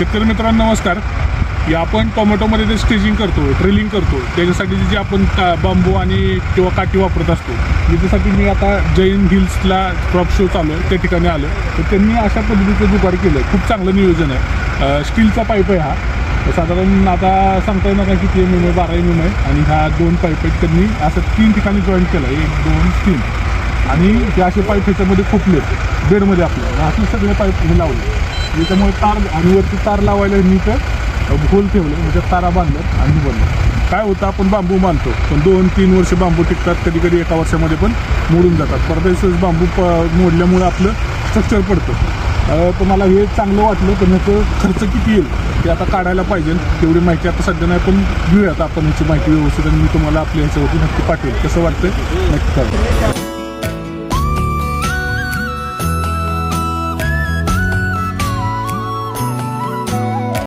शेतकरी मित्रांनो नमस्कार. या आपण टोमॅटोमध्ये जे स्टेजिंग करतो, ड्रिलिंग करतो, त्याच्यासाठी जे आपण बांबू आणि किंवा काठी वापरत असतो, त्याच्यासाठी मी आता जैन हिल्सला क्रॉप शो चालू आहे, त्या ठिकाणी आलो. तर त्यांनी अशा पद्धतीचं जुगाड केलं. खूप चांगलं नियोजन आहे. स्टीलचा पाईप आहे हा. साधारण आता सांगता येणार नाही किती एम एम आहे, 12 mm आहे. आणि ह्या 2 पाईप आहेत त्यांनी असं 3 ठिकाणी जॉईन केलं, 1 2 3. आणि ते असे पाईप ह्याच्यामध्ये खुपले बेडमध्ये आपल्या असे सगळे पाईप हे लावले. त्याच्यामुळे तार आणि वरती तार लावायला मी तर होल ठेवलं, म्हणजे तारा बांधलं आणि बनलं. काय होतं, आपण बांबू बांधतो पण 2-3 वर्ष बांबू टिकतात, कधी कधी एका वर्षामध्ये पण मोडून जातात. परदेशच बांबू मोडल्यामुळे आपलं स्ट्रक्चर पडतं. तर मला हे चांगलं वाटलं. पण ह्याचं खर्च किती येईल ते आता काढायला पाहिजे. तेवढी माहिती आता सध्या नाही, पण घेऊयात आपण ह्याची माहिती व्यवस्थित आणि मी तुम्हाला आपल्या ह्याच्यावरती नक्की पाठवेल. कसं वाटतं नक्की कळवा.